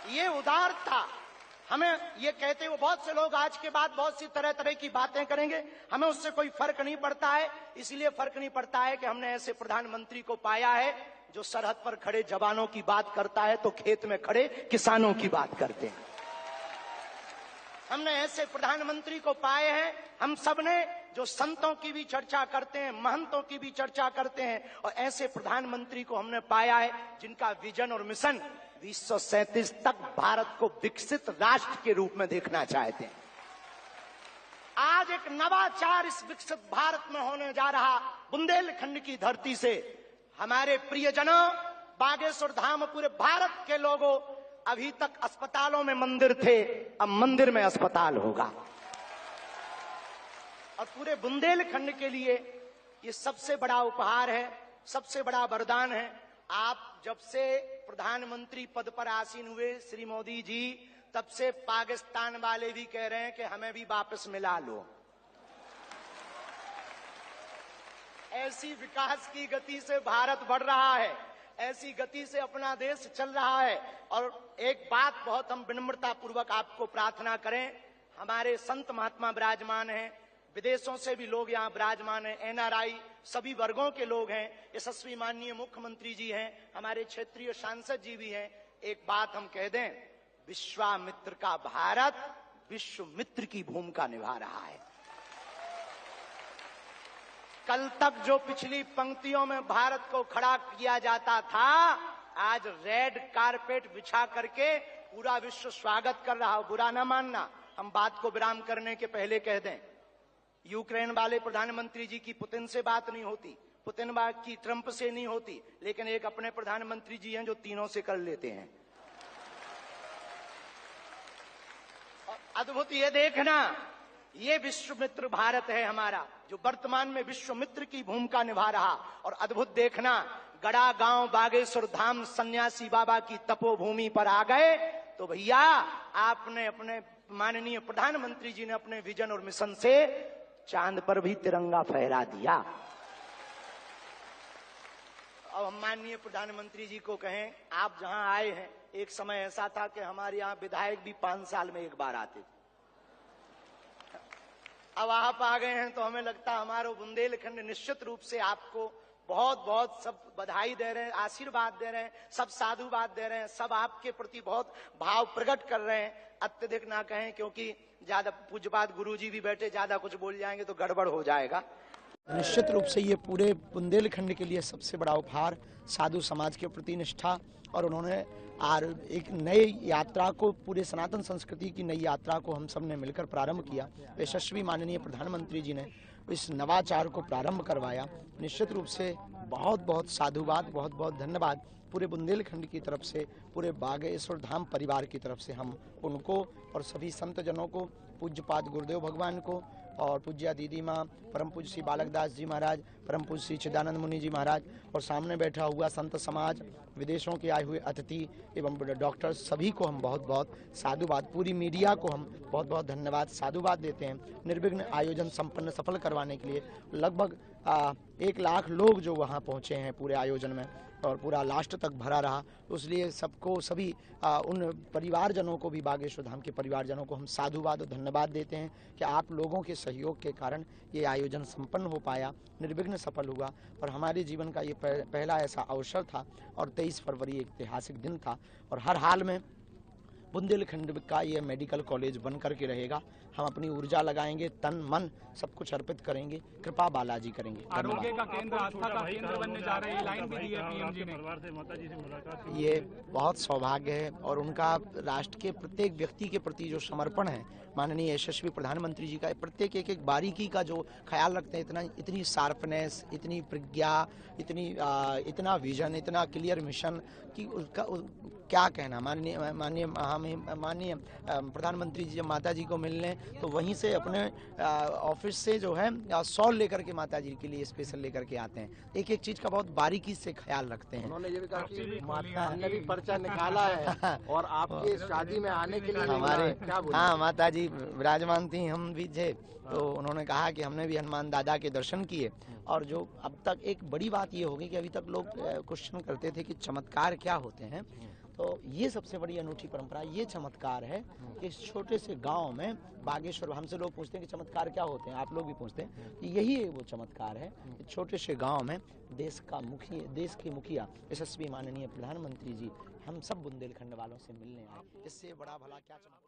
ये उदारता। हमें ये कहते हुए बहुत से लोग आज के बाद बहुत सी तरह तरह की बातें करेंगे, हमें उससे कोई फर्क नहीं पड़ता है। इसलिए फर्क नहीं पड़ता है कि हमने ऐसे प्रधानमंत्री को पाया है जो सरहद पर खड़े जवानों की बात करता है तो खेत में खड़े किसानों की बात करते हैं। हमने ऐसे प्रधानमंत्री को पाए हैं, हम सबने, जो संतों की भी चर्चा करते हैं, महंतों की भी चर्चा करते हैं, और ऐसे प्रधानमंत्री को हमने पाया है जिनका विजन और मिशन 2037 तक भारत को विकसित राष्ट्र के रूप में देखना चाहते हैं। आज एक नवाचार इस विकसित भारत में होने जा रहा। बुंदेलखंड की धरती से हमारे प्रियजनों, बागेश्वर धाम, पूरे भारत के लोगों, अभी तक अस्पतालों में मंदिर थे, अब मंदिर में अस्पताल होगा। और पूरे बुंदेलखंड के लिए ये सबसे बड़ा उपहार है, सबसे बड़ा वरदान है। आप जब से प्रधानमंत्री पद पर आसीन हुए श्री मोदी जी, तब से पाकिस्तान वाले भी कह रहे हैं कि हमें भी वापस मिला लो। ऐसी विकास की गति से भारत बढ़ रहा है, ऐसी गति से अपना देश चल रहा है। और एक बात बहुत हम विनम्रता पूर्वक आपको प्रार्थना करें, हमारे संत महात्मा विराजमान हैं, विदेशों से भी लोग यहाँ विराजमान हैं, एनआरआई सभी वर्गों के लोग हैं, यशस्वी माननीय मुख्यमंत्री जी हैं, हमारे क्षेत्रीय सांसद जी भी हैं। एक बात हम कह दें, विश्वामित्र का भारत विश्व मित्र की भूमिका निभा रहा है। कल तक जो पिछली पंक्तियों में भारत को खड़ा किया जाता था, आज रेड कारपेट बिछा करके पूरा विश्व स्वागत कर रहा हो। बुरा ना मानना, हम बात को विराम करने के पहले कह दें, यूक्रेन वाले प्रधानमंत्री जी की पुतिन से बात नहीं होती, पुतिन की ट्रंप से नहीं होती, लेकिन एक अपने प्रधानमंत्री जी हैं जो तीनों से कर लेते हैं। और अद्भुत ये देखना, ये विश्व मित्र भारत है हमारा, जो वर्तमान में विश्व मित्र की भूमिका निभा रहा। और अद्भुत देखना, गड़ा गांव बागेश्वर धाम सन्यासी बाबा की तपोभूमि पर आ गए तो भैया आपने, अपने माननीय प्रधानमंत्री जी ने अपने विजन और मिशन से चांद पर भी तिरंगा फहरा दिया। अब हम माननीय प्रधानमंत्री जी को कहें, आप जहां आए हैं, एक समय ऐसा था कि हमारे यहां विधायक भी 5 साल में एक बार आते थे। अब आप आ गए हैं तो हमें लगता है हमारा बुंदेलखंड निश्चित रूप से आपको बहुत बहुत सब बधाई दे रहे हैं, आशीर्वाद दे रहे हैं, सब साधुवाद दे रहे हैं, सब आपके प्रति बहुत भाव प्रकट कर रहे हैं। अत्यधिक ना कहें, क्योंकि ज्यादा पूज्यपाद गुरुजी भी बैठे, ज्यादा कुछ बोल जाएंगे तो गड़बड़ हो जाएगा। निश्चित रूप से ये पूरे बुंदेलखंड के लिए सबसे बड़ा उपहार, साधु समाज के प्रति निष्ठा, और उन्होंने एक नए यात्रा को, पूरे सनातन संस्कृति की नई यात्रा को हम सब ने मिलकर प्रारंभ किया। यशस्वी माननीय प्रधानमंत्री जी ने इस नवाचार को प्रारंभ करवाया। निश्चित रूप से बहुत बहुत साधुवाद, बहुत बहुत धन्यवाद पूरे बुंदेलखंड की तरफ से, पूरे बागेश्वर धाम परिवार की तरफ से हम उनको और सभी संत जनों को, पूज्यपाद गुरुदेव भगवान को और पूज्या दीदी माँ, परम पूज्य श्री बालक दास जी महाराज, परम पूज्य श्री चिदानंद मुनि जी महाराज, और सामने बैठा हुआ संत समाज, विदेशों के आए हुए अतिथि एवं डॉक्टर, सभी को हम बहुत बहुत साधुवाद, पूरी मीडिया को हम बहुत बहुत धन्यवाद, साधुवाद देते हैं। निर्विघ्न आयोजन संपन्न सफल करवाने के लिए लगभग 1 लाख लोग जो वहाँ पहुँचे हैं पूरे आयोजन में, और पूरा लास्ट तक भरा रहा। इसलिए सबको, सभी उन परिवारजनों को भी, बागेश्वर धाम के परिवारजनों को हम साधुवाद और धन्यवाद देते हैं कि आप लोगों के सहयोग के कारण ये आयोजन संपन्न हो पाया, निर्विघ्न सफल हुआ। और हमारे जीवन का ये पहला ऐसा अवसर था, और 23 फरवरी एक ऐतिहासिक दिन था। और हर हाल में बुंदेलखंड का ये मेडिकल कॉलेज बन करके रहेगा। हम अपनी ऊर्जा लगाएंगे, तन मन सब कुछ अर्पित करेंगे, कृपा बालाजी करेंगे। आरोग्य का केंद्र, आस्था का केंद्र बनने जा रहे हैं, लाइन भी दी है पीएम जी ने। माताजी से मुलाकात, ये बहुत सौभाग्य है, और उनका राष्ट्र के प्रत्येक व्यक्ति के प्रति जो समर्पण है, माननीय यशस्वी प्रधानमंत्री जी का प्रत्येक एक बारीकी का जो ख्याल रखते हैं, इतनी शार्पनेस, इतनी प्रज्ञा, इतना विजन, इतना क्लियर मिशन कि उसका क्या कहना। माननीय प्रधानमंत्री जी जब माता जी को मिलने, तो वहीं से अपने ऑफिस से जो है शॉल लेकर के माता जी के लिए स्पेशल लेकर के आते हैं। एक एक चीज का बहुत बारीकी से ख्याल रखते हैं। उन्होंने ये भी कहा कि माता ने भी पर्चा निकाला है और आपके शादी में आने के लिए हमारे, क्या बोले? हाँ, माता जी विराजमान थी, हम भी थे, तो उन्होंने कहा कि हमने भी हनुमान दादा के दर्शन किए। और जो अब तक एक बड़ी बात ये होगी कि अभी तक लोग क्वेश्चन करते थे कि चमत्कार क्या होते हैं, तो ये सबसे बड़ी अनूठी परंपरा, ये चमत्कार है कि इस छोटे से गांव में बागेश्वर, हमसे लोग पूछते हैं कि चमत्कार क्या होते हैं, आप लोग भी पूछते हैं, कि यही वो चमत्कार है कि छोटे से गांव में देश के मुखिया यशस्वी माननीय प्रधानमंत्री जी हम सब बुंदेलखंड वालों से मिलने आए। इससे बड़ा भला क्या चमत्कार।